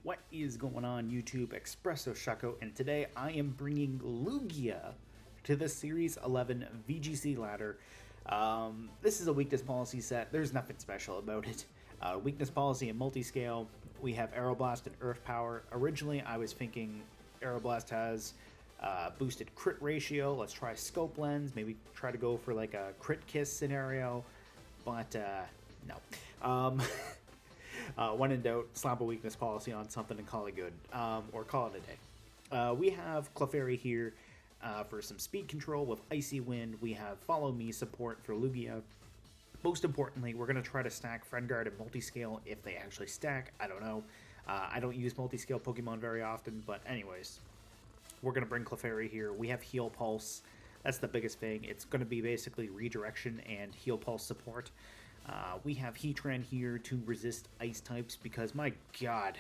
What is going on YouTube? Espresso Shaco, and today I am bringing Lugia to the Series 11 VGC ladder. This is a weakness policy set. There's nothing special about it. Weakness policy and multi-scale. We have Aeroblast and Earth Power. Originally, I was thinking Aeroblast has boosted crit ratio. Let's try Scope Lens. Maybe try to go for like a Crit Kiss scenario. But no. When in doubt, slap a weakness policy on something and call it good, or call it a day. We have Clefairy here for some speed control with Icy Wind. We have Follow Me support for Lugia. Most importantly, we're going to try to stack Friend Guard and Multiscale if they actually stack. I don't know. I don't use Multiscale Pokemon very often, but anyways, we're going to bring Clefairy here. We have Heal Pulse. That's the biggest thing. It's going to be basically redirection and Heal Pulse support. We have Heatran here to resist ice types because, my god,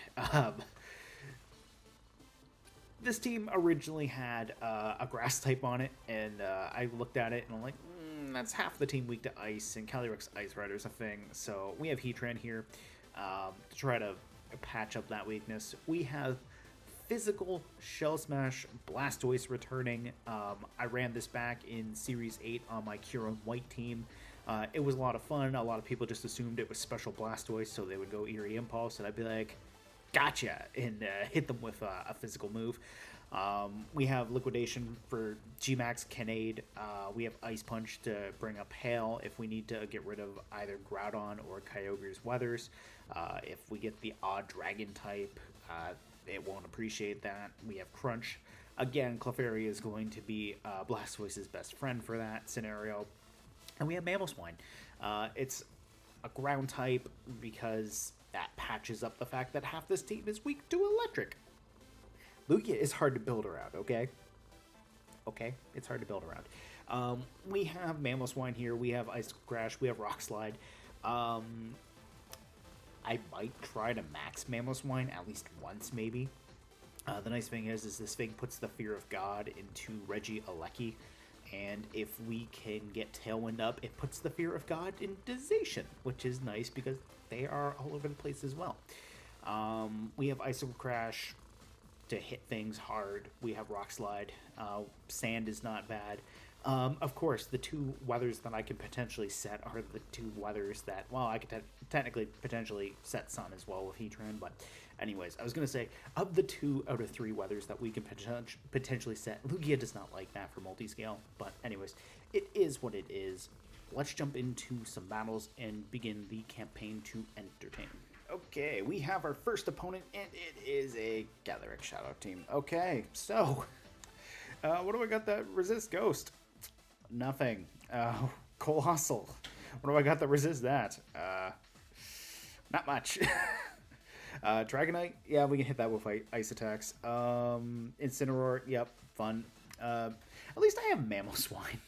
this team originally had a grass type on it, and I looked at it and I'm like, that's half the team weak to ice, and Calyrex Ice Rider's a thing, so we have Heatran here to try to patch up that weakness. We have Physical Shell Smash Blastoise returning. I ran this back in Series 8 on my Kieran White team. It was a lot of fun. A lot of people just assumed it was Special Blastoise, so they would go Eerie Impulse, and I'd be like, gotcha, and hit them with a physical move. We have Liquidation for G-Max Canade. We have Ice Punch to bring up Hail if we need to get rid of either Groudon or Kyogre's Weathers. If we get the odd Dragon type, it won't appreciate that. We have Crunch. Again, Clefairy is going to be Blastoise's best friend for that scenario. And we have Mamoswine. It's a ground type because that patches up the fact that half this team is weak to electric. Lugia is hard to build around, okay? Okay, it's hard to build around. We have Mamoswine here. We have Ice Crash. We have Rock Slide. I might try to max Mamoswine at least once, maybe. The nice thing is this thing puts the Fear of God into Regieleki. And if we can get Tailwind up, it puts the Fear of God into Zacian, which is nice because they are all over the place as well. We have Icicle Crash to hit things hard. We have Rock Slide. Sand is not bad. Of course, the two weathers that I can potentially set are the two weathers that, well, I could technically potentially set Sun as well with Heatran, but anyways, I was going to say, of the 2 out of 3 weathers that we can potentially set, Lugia does not like that for multiscale, but anyways, it is what it is. Let's jump into some battles and begin the campaign to entertain. Okay, we have our first opponent, and it is a Calyrex Shadow team. Okay, so, what do I got that resist Ghost? Nothing. Colossal. What do I got that resists that? Not much. Dragonite, yeah, we can hit that with ice attacks. Incineroar, yep, fun. At least I have Mamoswine.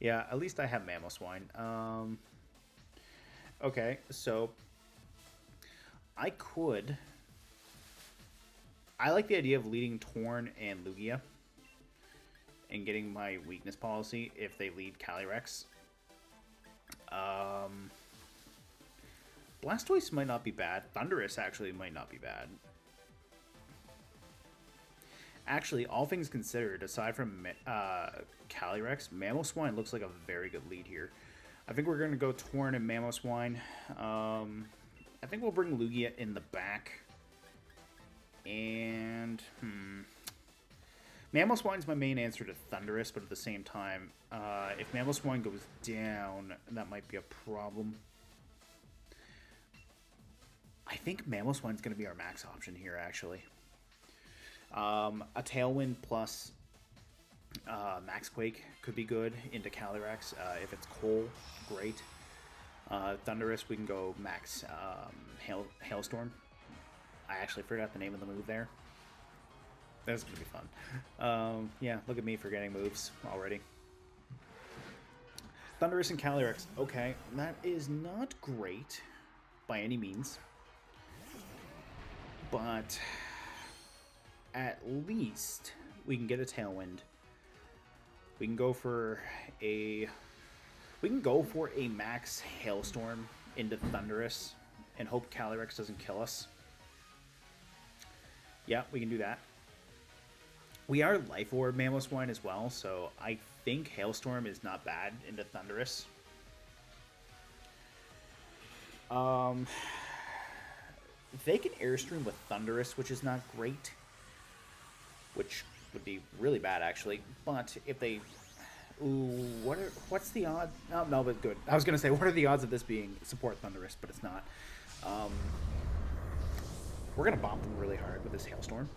Yeah, at least I have Mamoswine. Okay, so I like the idea of leading Torn and Lugia and getting my weakness policy if they lead Calyrex. Blastoise might not be bad. Thundurus actually might not be bad. Actually, all things considered, aside from Calyrex, Mamoswine looks like a very good lead here. I think we're going to go Torn and Mamoswine. I think we'll bring Lugia in the back. And, Mamoswine's my main answer to Thundurus, but at the same time, if Mamoswine goes down, that might be a problem. I think Mamoswine's going to be our max option here, actually. A Tailwind plus Max Quake could be good into Calyrex. If it's Coal, great. Thundurus, we can go max Hailstorm. I actually forgot the name of the move there. That's going to be fun. Yeah, look at me forgetting moves already. Thundurus and Calyrex. Okay, that is not great by any means. But at least we can get a Tailwind. We can go for a max Hailstorm into Thundurus and hope Calyrex doesn't kill us. Yeah, we can do that. We are Life Orb Mamoswine as well, so I think Hailstorm is not bad into Thunderous. They can Airstream with Thunderous, which is not great. Which would be really bad, actually. But if they... Ooh, what's the odd? Oh, no, but good. I was going to say, what are the odds of this being support Thunderous, but it's not. We're going to bomb them really hard with this Hailstorm.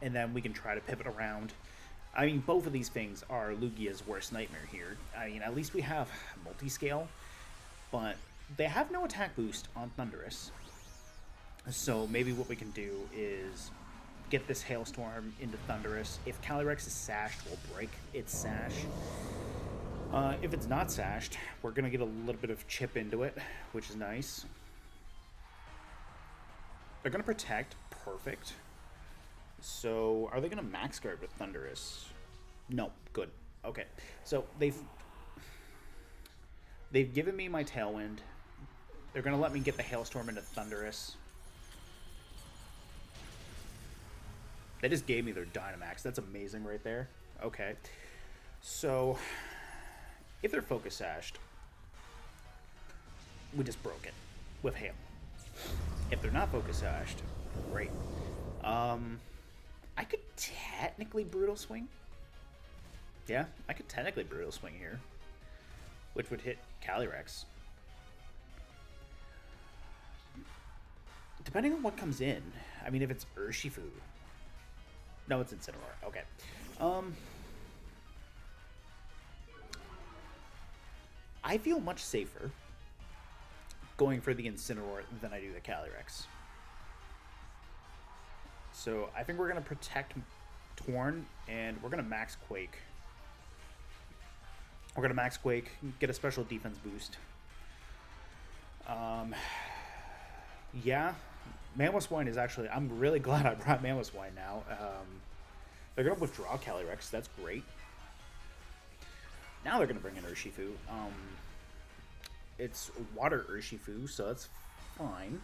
And then we can try to pivot around. I mean, both of these things are Lugia's worst nightmare here. I mean, at least we have multi-scale, but they have no attack boost on Thunderous. So maybe what we can do is get this Hailstorm into Thunderous. If Calyrex is sashed, we'll break its sash. If it's not sashed, we're going to get a little bit of chip into it, which is nice. They're going to protect. Perfect. So, are they going to max guard with Thunderous? No. Good. Okay. So, they've given me my Tailwind. They're going to let me get the Hailstorm into Thunderous. They just gave me their Dynamax. That's amazing right there. Okay. So, if they're Focus Sashed, we just broke it with Hail. If they're not Focus Sashed, great. I could technically Brutal Swing. Yeah, I could technically Brutal Swing here, which would hit Calyrex. Depending on what comes in, I mean, if it's Urshifu. No, it's Incineroar. Okay. I feel much safer going for the Incineroar than I do the Calyrex. So I think we're going to protect Torn, and we're going to Max Quake. We're going to Max Quake, get a special defense boost. Yeah, Mamoswine is actually... I'm really glad I brought Mamoswine now. They're going to withdraw Calyrex. That's great. Now they're going to bring in Urshifu. It's Water Urshifu, so that's fine.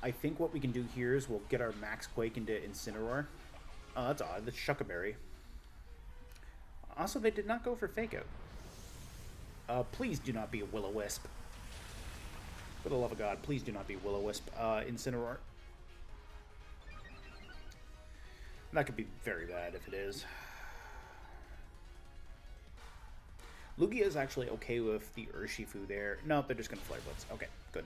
I think what we can do here is we'll get our Max Quake into Incineroar. Oh, that's odd. That's Shuckaberry. Also, they did not go for Fake Out. Please do not be a Will-O-Wisp. For the love of God, please do not be Will-O-Wisp. Incineroar. That could be very bad if it is. Lugia is actually okay with the Urshifu there. No, they're just going to Flare Blitz. Okay, good.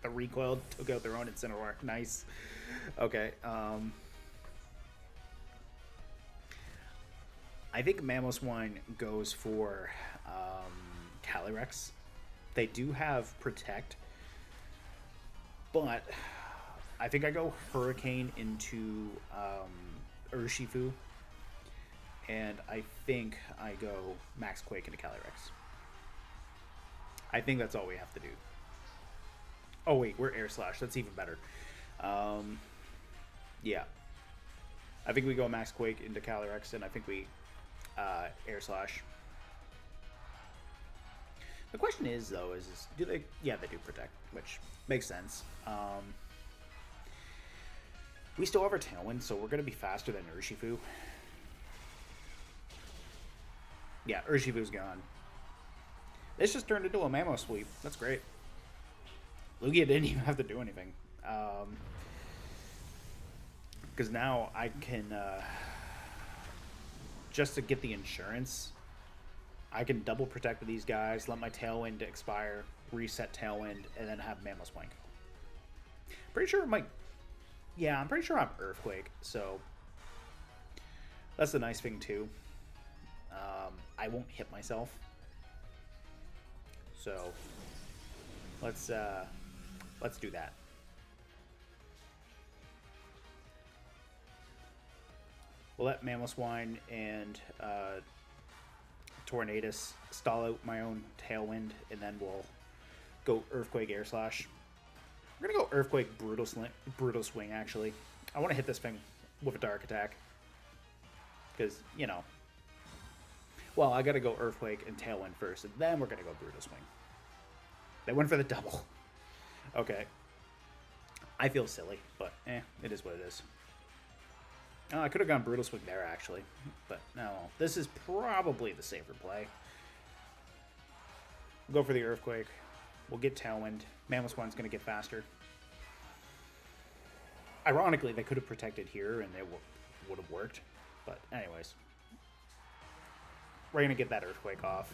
The recoil took out their own Incineroar. Nice. Okay. I think Mamoswine goes for Calyrex. They do have Protect, but I think I go Hurricane into Urshifu, and I think I go Max Quake into Calyrex. I think that's all we have to do. Oh wait, we're Air Slash. That's even better. Yeah. I think we go Max Quake into Calyrex, and I think we Air Slash. The question is, though, is do they... Yeah, they do Protect, which makes sense. We still have our Tailwind, so we're going to be faster than Urshifu. Yeah, Urshifu's gone. This just turned into a Mamo Sweep. That's great. Lugia didn't even have to do anything. Because now I can... just to get the insurance, I can double protect with these guys, let my Tailwind expire, reset Tailwind, and then have Mamoswine. Pretty sure it might... Yeah, I'm pretty sure I'm Earthquake, so... That's the nice thing, too. I won't hit myself. So, let's do that. We'll let Mamoswine and Tornadus stall out my own Tailwind, and then we'll go Earthquake Air Slash. We're gonna go Earthquake Brutal Swing, actually. I want to hit this thing with a Dark Attack. Because, you know. Well, I gotta go Earthquake and Tailwind first, and then we're gonna go Brutal Swing. They went for the double. Okay. I feel silly, but it is what it is. I could have gone Brutal Swing there, actually. But no, this is probably the safer play. We'll go for the Earthquake. We'll get Tailwind. Mamoswine's going to get faster. Ironically, they could have protected here, and it would have worked. But anyways. We're going to get that Earthquake off.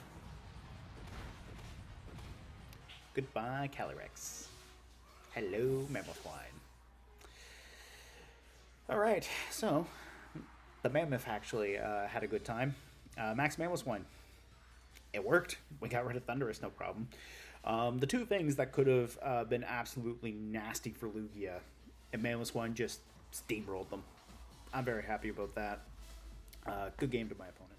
Goodbye, Calyrex. Hello, Mamoswine. Alright, so the Mammoth actually had a good time. Max Mamoswine. It worked. We got rid of Thundurus, no problem. The two things that could have been absolutely nasty for Lugia, and Mamoswine just steamrolled them. I'm very happy about that. Good game to my opponent.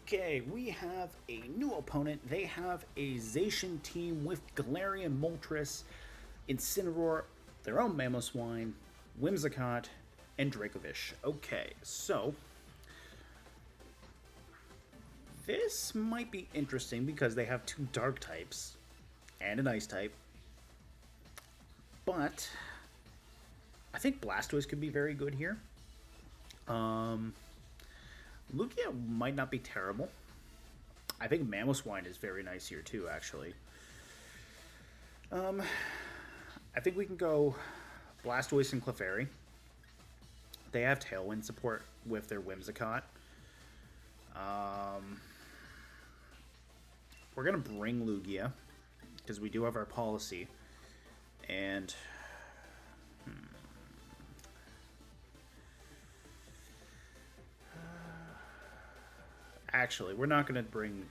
Okay, we have a new opponent. They have a Zacian team with Galarian Moltres, Incineroar, their own Mamoswine, Whimsicott, and Dracovish. Okay, so this might be interesting because they have two dark types and an ice type. But I think Blastoise could be very good here. Lugia might not be terrible. I think Mamoswine is very nice here too, actually. I think we can go Blastoise and Clefairy. They have Tailwind support with their Whimsicott. We're going to bring Lugia, because we do have our policy. And actually, we're not going to bring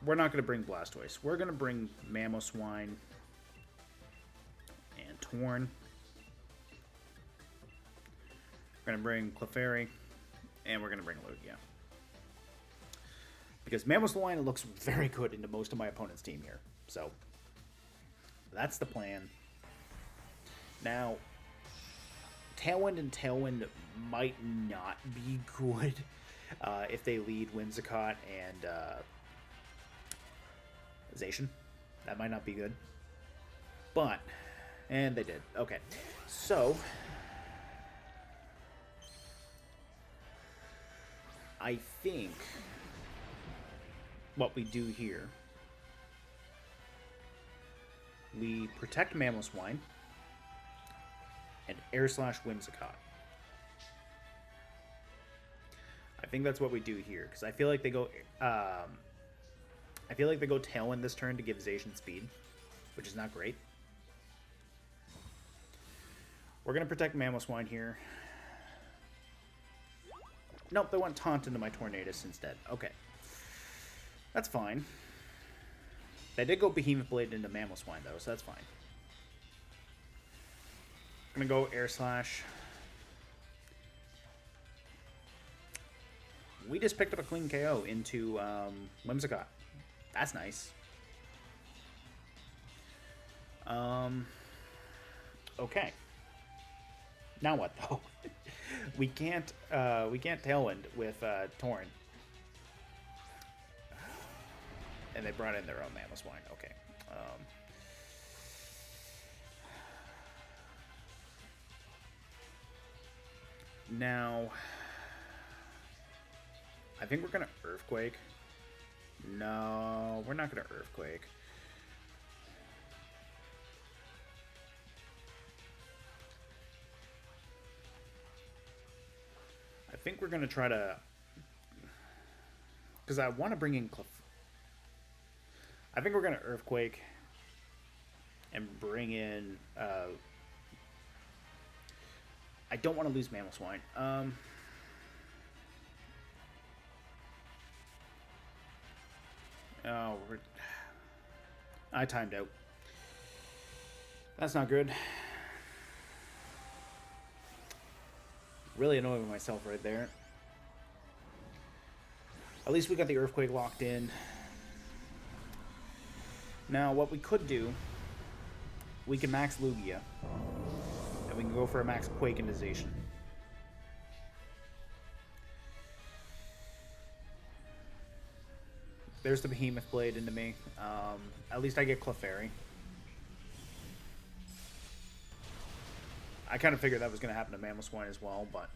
Blastoise. We're going to bring Mamoswine and Torn. We're going to bring Clefairy, and we're going to bring Lugia. Because Mamoswine looks very good into most of my opponent's team here. So, that's the plan. Now, Tailwind and Tailwind might not be good if they lead Whimsicott and Zacian. That might not be good. But, and they did. Okay, so I think what we do here, we protect Mamoswine and Air Slash Whimsicott. I think that's what we do here, because I feel like they go Tailwind this turn to give Zacian speed, which is not great. We're gonna protect Mamoswine here. Nope, they went Taunt into my Tornadus instead. Okay. That's fine. They did go Behemoth Blade into Mamoswine, though, so that's fine. I'm gonna go Air Slash. We just picked up a clean KO into Whimsicott. That's nice. Okay. Now what, though? we can't Tailwind with Torn. And they brought in their own Mamoswine. Okay. Now, I think we're going to Earthquake. No, we're not going to Earthquake. I think we're going to try to... Because I want to bring in I think we're going to Earthquake and bring in... I don't want to lose Mamoswine. Oh, I timed out. That's not good. Really annoying myself right there. At least we got the Earthquake locked in. Now, what we could do, we can max Lugia, and we can go for a Max Quake into Zacian. There's the Behemoth Blade into me. At least I get Clefairy. I kind of figured that was going to happen to Mamoswine as well, but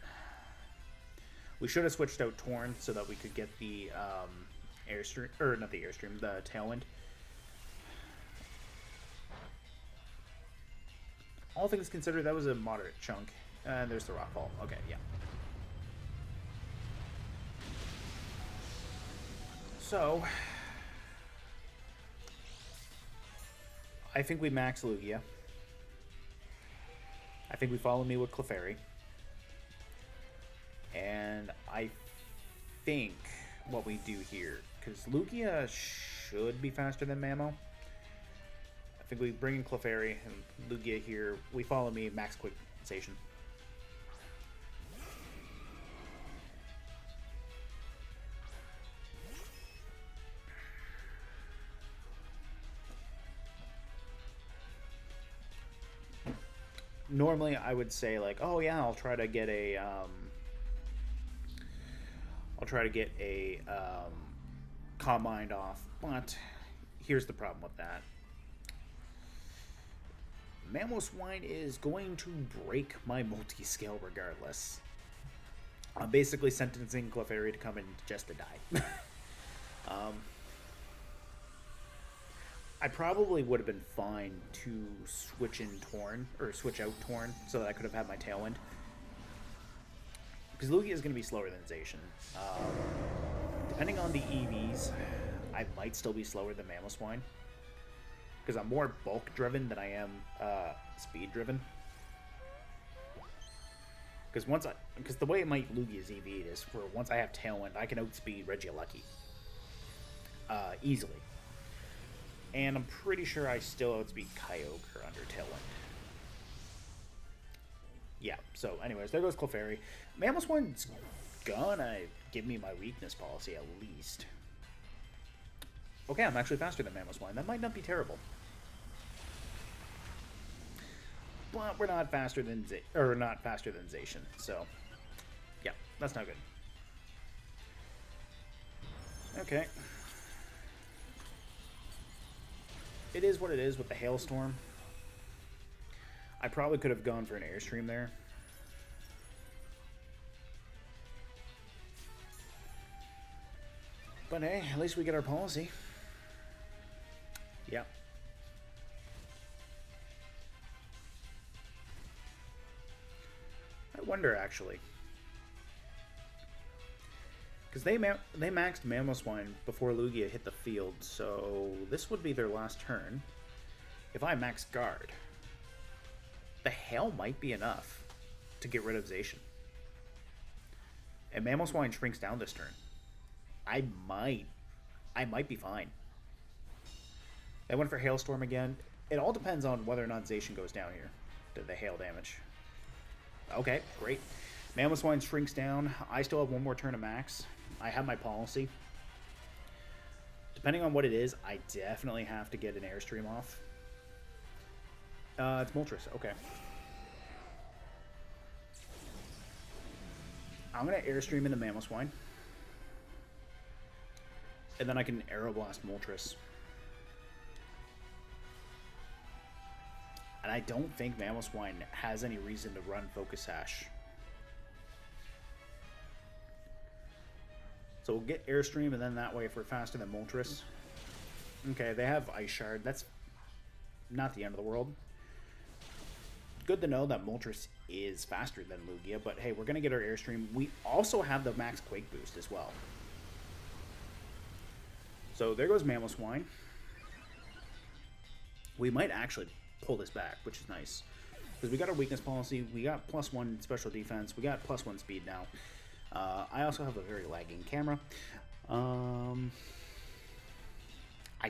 we should have switched out Torn so that we could get the Airstream, or not the Airstream, the Tailwind. All things considered, that was a moderate chunk. And there's the Rock Ball. Okay, yeah. So, I think we max Lugia. I think we follow me with Clefairy. And I think what we do here, because Lugia should be faster than Mamo. I think we bring in Clefairy and Lugia here. We follow me, Max Quake station. Normally, I would say like, oh yeah, I'll try to get a Calm Mind off, but here's the problem with that. Mamoswine is going to break my multi-scale regardless. I'm basically sentencing Clefairy to come in just to die. I probably would have been fine to switch in Torn, or switch out Torn, so that I could have had my Tailwind. Because Lugia is going to be slower than Zacian. Depending on the EVs, I might still be slower than Mamoswine. Because I'm more bulk-driven than I am speed-driven. Because the way my Lugia's EV is, for once I have Tailwind, I can outspeed Regieleki. Easily. And I'm pretty sure I still outspeed Kyogre under Tailwind. Yeah, so anyways, there goes Clefairy. Mamoswine's gonna give me my weakness policy at least. Okay, I'm actually faster than Mamoswine. That might not be terrible. But we're not faster than Zacian, so yeah, that's not good. Okay. It is what it is with the Hailstorm. I probably could have gone for an Airstream there. But hey, at least we get our policy. Yep. I wonder, actually. Because they maxed Mamoswine before Lugia hit the field, so this would be their last turn. If I max Guard, the Hail might be enough to get rid of Zacian. And Mamoswine shrinks down this turn. I might be fine. They went for Hailstorm again. It all depends on whether or not Zacian goes down here to the hail damage. Okay, great. Mamoswine shrinks down. I still have one more turn of max. I have my policy. Depending on what it is, I definitely have to get an Airstream off. It's Moltres. Okay. I'm going to Airstream into Mamoswine. And then I can Aeroblast Moltres. And I don't think Mamoswine has any reason to run Focus Sash. So we'll get Airstream, and then that way if we're faster than Moltres. Okay, they have Ice Shard. That's not the end of the world. Good to know that Moltres is faster than Lugia, but hey, we're going to get our Airstream. We also have the Max Quake boost as well. So there goes Mamoswine. We might actually pull this back, which is nice. Because we got our weakness policy, we got +1 special defense, we got +1 speed now. I also have a very lagging camera. I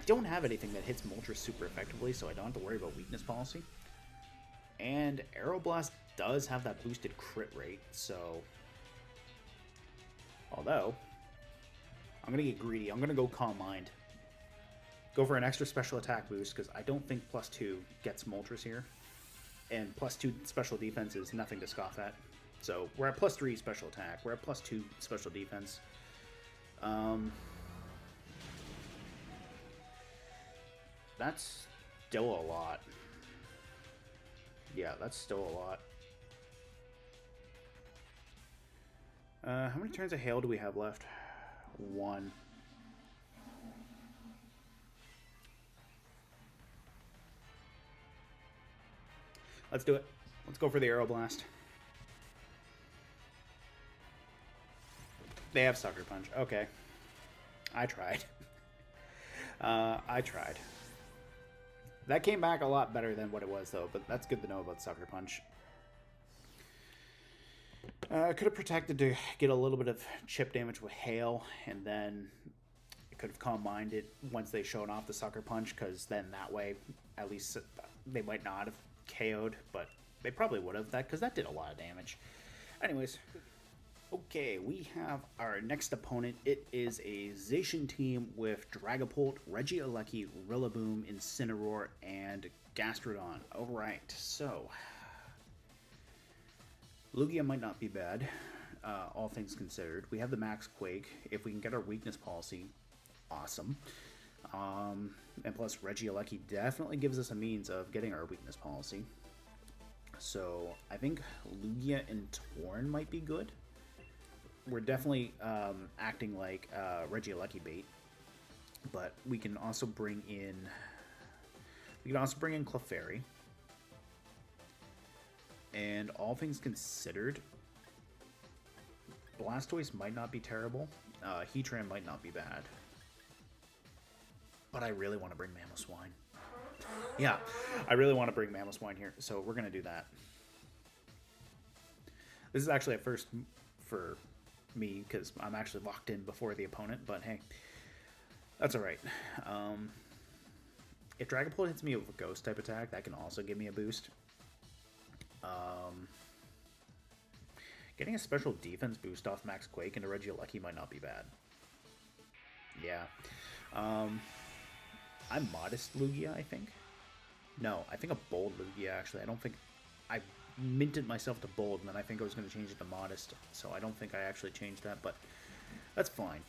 don't have anything that hits Moltres super effectively, so I don't have to worry about weakness policy. And Aeroblast does have that boosted crit rate, so... Although, I'm going to get greedy. I'm going to go Calm Mind. Go for an extra special attack boost, because I don't think +2 gets Moltres here. And +2 special defense is nothing to scoff at. So we're at +3 special attack. We're at +2 special defense. That's still a lot. Yeah, that's still a lot. How many turns of hail do we have left? 1. Let's do it. Let's go for the Aeroblast. They have Sucker Punch. Okay. I tried. I tried. That came back a lot better than what it was, though, but that's good to know about Sucker Punch. Could have protected to get a little bit of chip damage with Hail, and then it could have combined it once they showed off the Sucker Punch, because then that way, at least they might not have KO'd, but they probably would have, because that did a lot of damage. Anyways, okay, we have our next opponent. It is a Zacian team with Dragapult, Regieleki, Rillaboom, Incineroar, and Gastrodon. Alright, so Lugia might not be bad, all things considered. We have the Max Quake. If we can get our weakness policy, awesome. And plus, Regieleki definitely gives us a means of getting our weakness policy. So I think Lugia and Torn might be good. We're definitely acting like Regieleki bait, but we can also bring in Clefairy. And all things considered, Blastoise might not be terrible. Heatran might not be bad. But I really want to bring Mamoswine. Yeah, I really want to bring Mamoswine here, so we're going to do that. This is actually a first for me, because I'm actually locked in before the opponent, but hey, that's alright. If Dragapult hits me with a Ghost type attack, that can also give me a boost. Getting a special defense boost off Max Quake into Regieleki might not be bad. Yeah. I'm Modest Lugia, I think. No, I think a Bold Lugia, actually. I don't think... I minted myself to Bold, and then I think I was going to change it to Modest, so I don't think I actually changed that, but that's fine.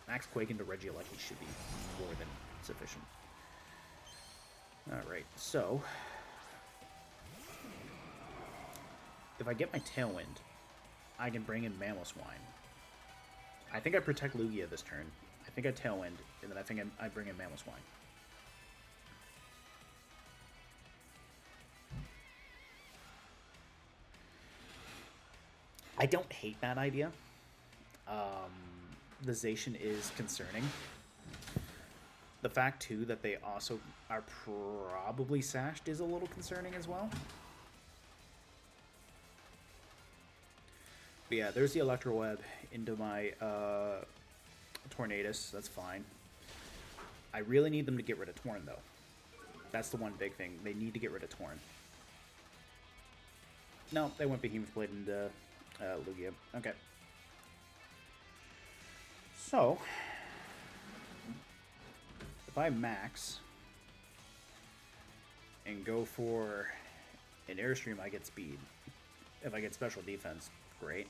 Max Quake into Regieleki should be more than sufficient. Alright, so... if I get my Tailwind, I can bring in Mamoswine. I think I protect Lugia this turn. I think I Tailwind, and then I think I bring in Mamoswine. I don't hate that idea. The Zacian is concerning. The fact, too, that they also are probably sashed is a little concerning as well. But yeah, there's the Electro Web into my Tornadus. That's fine. I really need them to get rid of Torn, though. That's the one big thing. They need to get rid of Torn. No, they went Behemoth Blade into Lugia. Okay. So, if I max and go for an Airstream, I get speed. If I get special defense, great.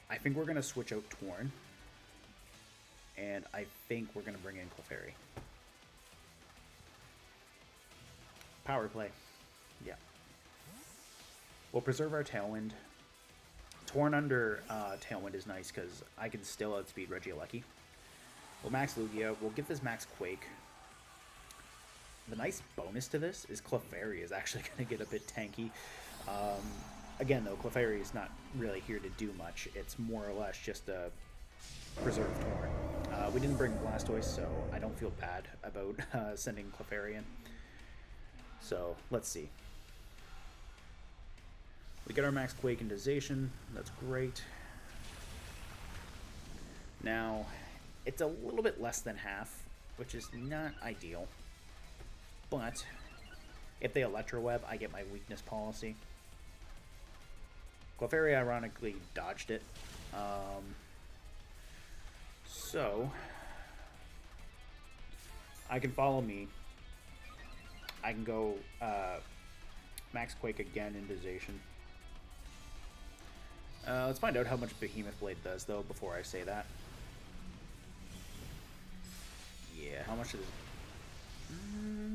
I think we're going to switch out Torn. And I think we're going to bring in Clefairy. Power play. Yeah. We'll preserve our Tailwind. Torn under Tailwind is nice because I can still outspeed Regieleki. We'll max Lugia. We'll give this Max Quake. The nice bonus to this is Clefairy is actually going to get a bit tanky. Again, though, Clefairy is not really here to do much. It's more or less just a preserve Torn. We didn't bring Blastoise, so I don't feel bad about sending Clefairy in. So, let's see. We get our Max Quake into Zacian. That's great. Now, it's a little bit less than half, which is not ideal. But if they Electro Web, I get my weakness policy. Clefairy ironically dodged it. So, I can follow me. I can go Max Quake again into Zacian. Let's find out how much Behemoth Blade does, though, before I say that. Yeah, how much is...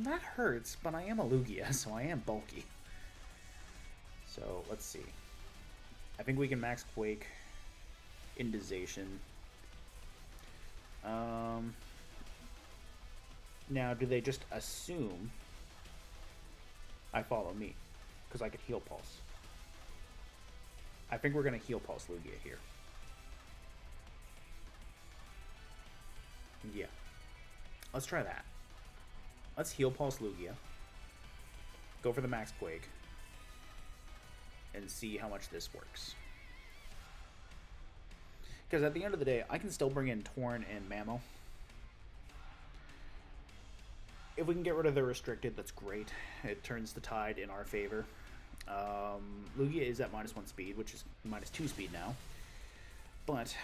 that hurts, but I am a Lugia, so I am bulky. So, let's see. I think we can Max Quake into Zacian. Now, do they just assume I follow me? Because I could Heal Pulse. I think we're going to Heal Pulse Lugia here. Yeah. Let's try that. Let's Heal Pulse Lugia. Go for the Max Quake. And see how much this works. Because at the end of the day, I can still bring in Torn and Mamo. If we can get rid of the restricted, that's great. It turns the tide in our favor. Lugia is at -1 speed, which is -2 speed now. But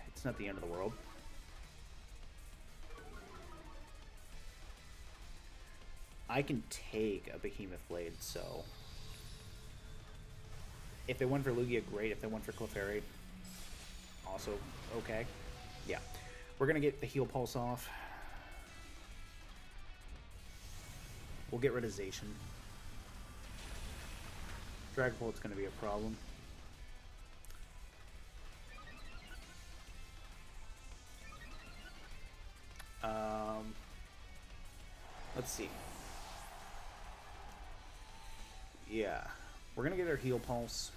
it's not the end of the world. I can take a Behemoth Blade, so... If they went for Lugia, great. If they went for Clefairy, also okay. Yeah. We're going to get the Heal Pulse off. We'll get rid of Zacian. Dragapult's going to be a problem. Let's see. Yeah. We're going to get our Heal Pulse.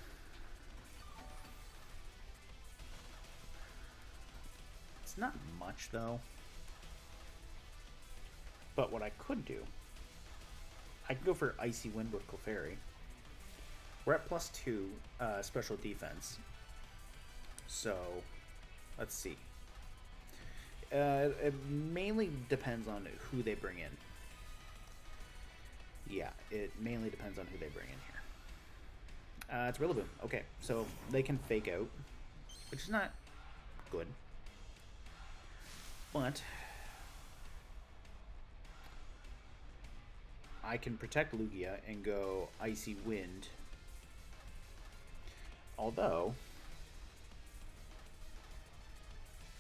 It's not much, though. But what I could do... I could go for Icy Wind with Clefairy. We're at +2 special defense. So, let's see. It mainly depends on who they bring in. Yeah, it mainly depends on who they bring in here. It's Rillaboom. Okay, so they can Fake Out, which is not good. But I can protect Lugia and go Icy Wind. Although,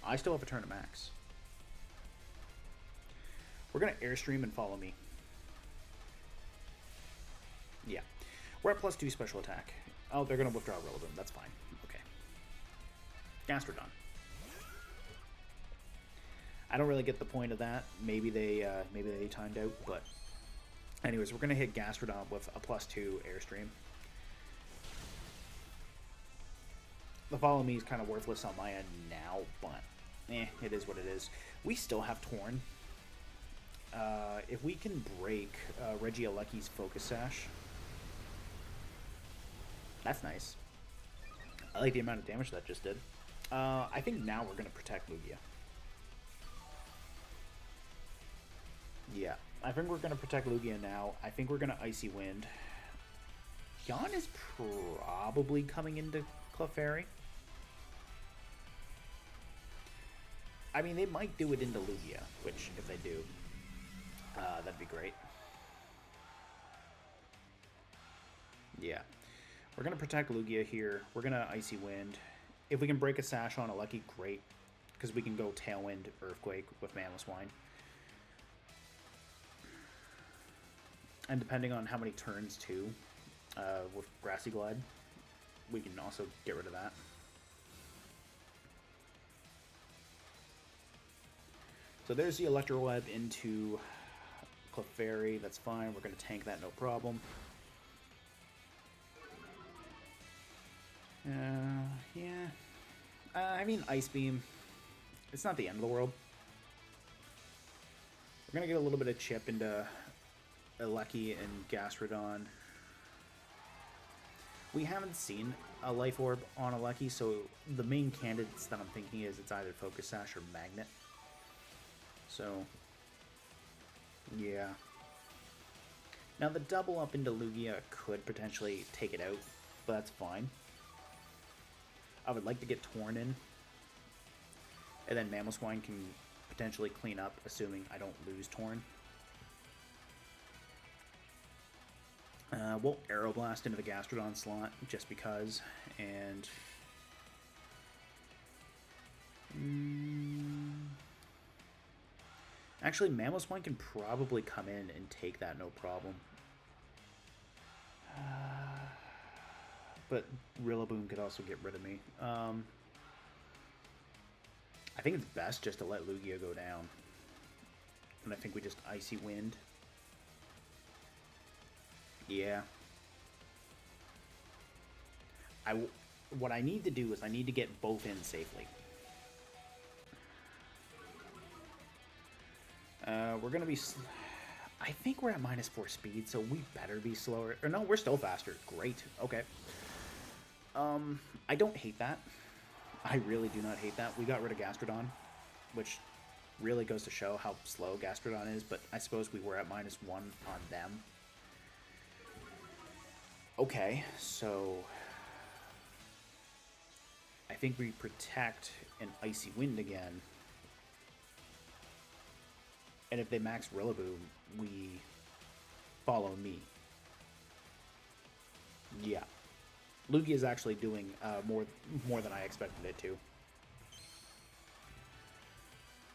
I still have a turn at max. We're going to Airstream and follow me. Yeah. We're at +2 special attack. Oh, they're going to withdraw Rillaboom. That's fine. Okay. Gastrodon. I don't really get the point of that. Maybe they timed out, but anyways, we're going to hit Gastrodon with a +2 Airstream. The follow me is kind of worthless on my end now, but it is what it is. We still have Torn. If we can break Regieleki's Focus Sash, that's nice. I like the amount of damage that just did. I think now we're going to protect Lugia. Yeah, I think we're going to protect Lugia now. I think we're going to Icy Wind. Yon is probably coming into Clefairy. I mean, they might do it into Lugia, which, if they do, that'd be great. Yeah. We're going to protect Lugia here. We're going to Icy Wind. If we can break a Sash on Lucky, great. Because we can go Tailwind, Earthquake with Mamoswine. And depending on how many turns, too, with Grassy Glide, we can also get rid of that. So there's the Electro Web into Clefairy. That's fine. We're going to tank that, no problem. Yeah. I mean, Ice Beam. It's not the end of the world. We're going to get a little bit of chip into Lucky and Gastrodon. We haven't seen a Life Orb on a Lucky, so the main candidates that I'm thinking is it's either Focus Sash or Magnet. So, yeah. Now the double up into Lugia could potentially take it out, but that's fine. I would like to get Torn in, and then Mamoswine can potentially clean up, assuming I don't lose Torn. We'll Aeroblast into the Gastrodon slot, just because, and Actually, Mamoswine can probably come in and take that no problem. But Rillaboom could also get rid of me. I think it's best just to let Lugia go down. And I think we just Icy Wind. Yeah. What I need to do is I need to get both in safely. We're going to be... I think we're at -4 speed, so we better be slower. Or no, we're still faster. Great. Okay. I don't hate that. I really do not hate that. We got rid of Gastrodon, which really goes to show how slow Gastrodon is, but I suppose we were at -1 on them. Okay, so I think we protect an Icy Wind again. And if they max Rillaboom, we follow me. Yeah. Lugia is actually doing more than I expected it to.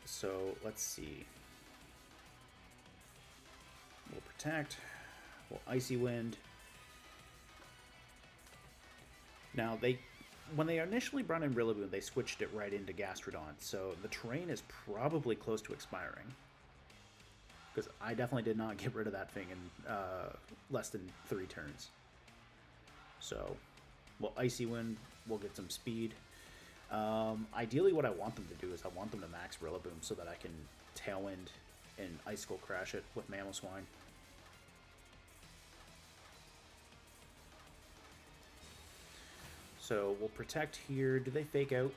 So, let's see. We'll protect. We'll Icy Wind. Now, when they initially brought in Rillaboom, they switched it right into Gastrodon. So, the terrain is probably close to expiring. Because I definitely did not get rid of that thing in less than 3 turns. So, we'll Icy Wind, we'll get some speed. Ideally, what I want them to do is I want them to max Rillaboom so that I can Tailwind and Icicle Crash it with Mamoswine. So, we'll protect here. Do they fake out?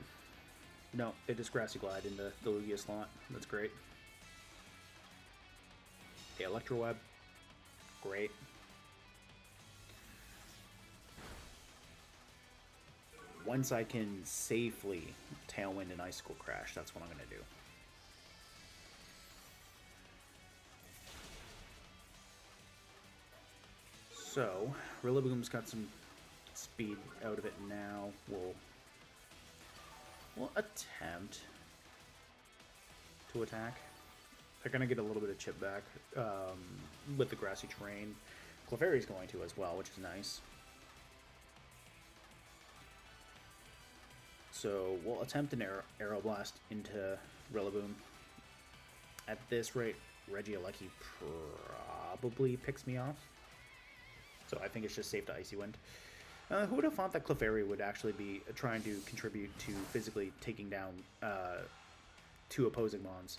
No, they just Grassy Glide into the Lugia slot. That's great. The Electro Web. Great. Once I can safely Tailwind and Icicle Crash, that's what I'm going to do. So, Rillaboom's got some speed out of it now. We'll attempt to attack. They're going to get a little bit of chip back with the grassy terrain. Clefairy's going to as well, which is nice. So we'll attempt an Aeroblast into Rillaboom. At this rate, Regieleki probably picks me off. So I think it's just safe to Icy Wind. Who would have thought that Clefairy would actually be trying to contribute to physically taking down 2 opposing Mons?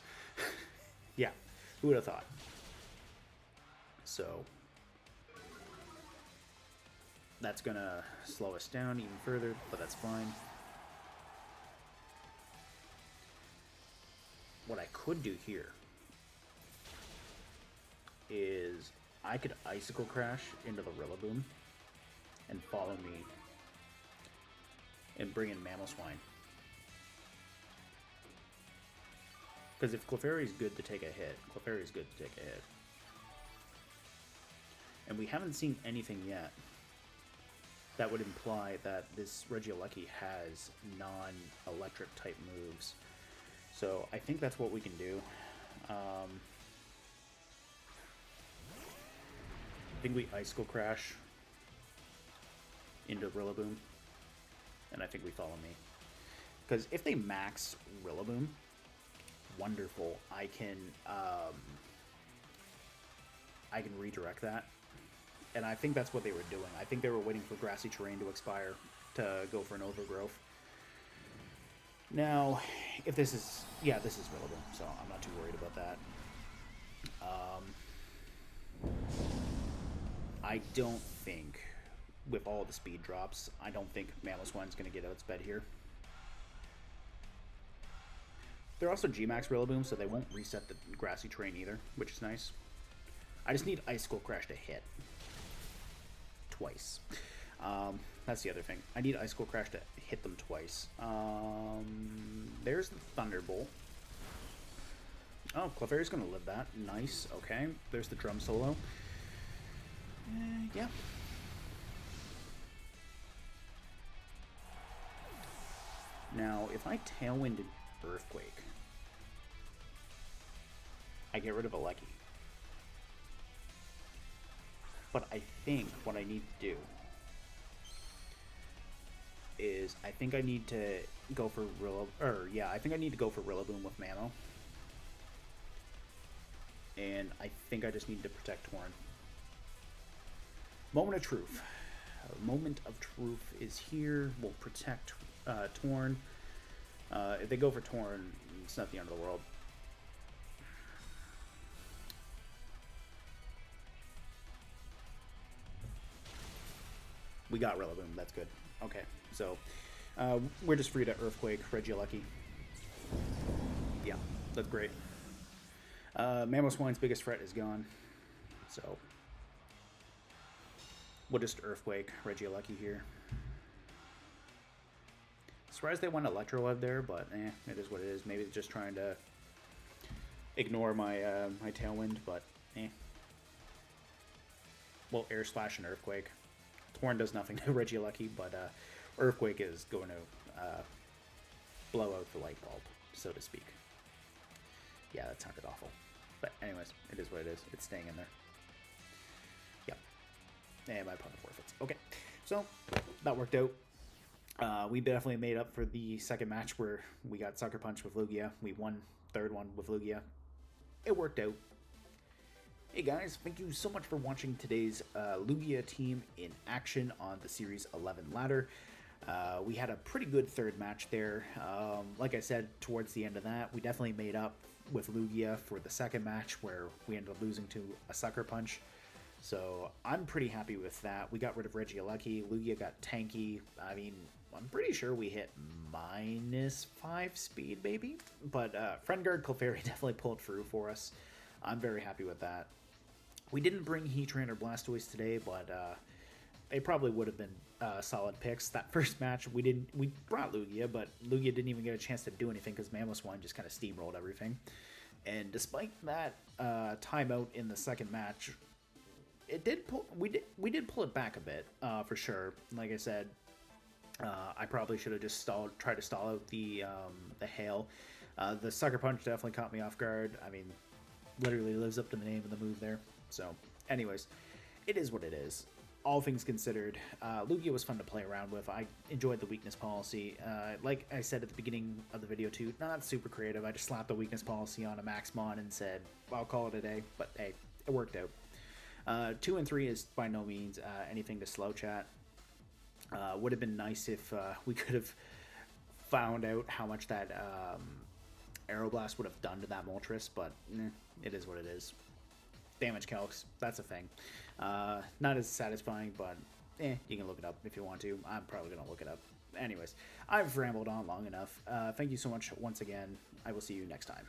Yeah, who would have thought? So that's going to slow us down even further, but that's fine. What I could do here is I could Icicle Crash into the Rillaboom and follow me and bring in Mamoswine. Because if Clefairy is good to take a hit, Clefairy is good to take a hit. And we haven't seen anything yet that would imply that this Regieleki has non-electric type moves. So I think that's what we can do. I think we Icicle Crash into Rillaboom, and I think we follow me. Because if they max Rillaboom, wonderful. I can redirect that, and I think that's what they were doing. I think they were waiting for grassy terrain to expire to go for an overgrowth. Now, if this is... Yeah, this is Rillaboom, so I'm not too worried about that. I don't think, with all the speed drops, I don't think Mamoswine's going to get outsped here. They're also G-Max Rillaboom, so they won't reset the grassy terrain either, which is nice. I just need Icicle Crash to hit. Twice. That's the other thing. I need Icicle Crash to hit them twice. There's the Thunderbolt. Oh, Clefairy's going to live that. Nice. Okay. There's the Drum Solo. Yeah. Now, if I Tailwind Earthquake, I get rid of a Lecky. But I think what I need to do is I think I need to go for I think I need to go for Rillaboom with Mamo. And I think I just need to protect Torn. Moment of Truth. Moment of Truth is here. We'll protect Torn. If they go for Torn, it's not the end of the world. We got Rillaboom. That's good. Okay, so we're just free to Earthquake, Regieleki. Yeah, that's great. Mamoswine's biggest threat is gone, so we'll just Earthquake, Regieleki here. Surprised they went Electroweb there, but it is what it is. Maybe they're just trying to ignore my my Tailwind, but Well, Air Slash and Earthquake. Torn does nothing to Regieleki, but Earthquake is going to blow out the light bulb, so to speak. Yeah, that sounded awful. But anyways, it is what it is. It's staying in there. Yep. And my opponent forfeits. Okay, so that worked out. We definitely made up for the second match where we got Sucker Punch with Lugia. We won third one with Lugia. It worked out. Hey guys, thank you so much for watching today's Lugia team in action on the Series 11 ladder. We had a pretty good third match there. Like I said, towards the end of that, we definitely made up with Lugia for the second match where we ended up losing to a Sucker Punch. So I'm pretty happy with that. We got rid of Regieleki. Lugia got tanky. I mean, I'm pretty sure we hit -5 speed, maybe. But Friend Guard Clefairy definitely pulled through for us. I'm very happy with that. We didn't bring Heatran or Blastoise today, but they probably would have been solid picks. That first match, we brought Lugia, but Lugia didn't even get a chance to do anything because Mamoswine just kind of steamrolled everything. And despite that timeout in the second match, we did pull it back a bit for sure. Like I said, I probably should have just tried to stall out the hail. The Sucker Punch definitely caught me off guard. I mean, literally lives up to the name of the move there. So, anyways, it is what it is. All things considered, Lugia was fun to play around with. I enjoyed the weakness policy. Like I said at the beginning of the video too, not super creative. I just slapped the weakness policy on a Max Mon and said, I'll call it a day. But hey, it worked out. 2 and 3 is by no means anything to slow chat. Would have been nice if we could have found out how much that Aeroblast would have done to that Moltres, but it is what it is. Damage calcs, that's a thing. Not as satisfying, but you can look it up if you want to. I'm probably going to look it up. Anyways, I've rambled on long enough. Thank you so much once again. I will see you next time.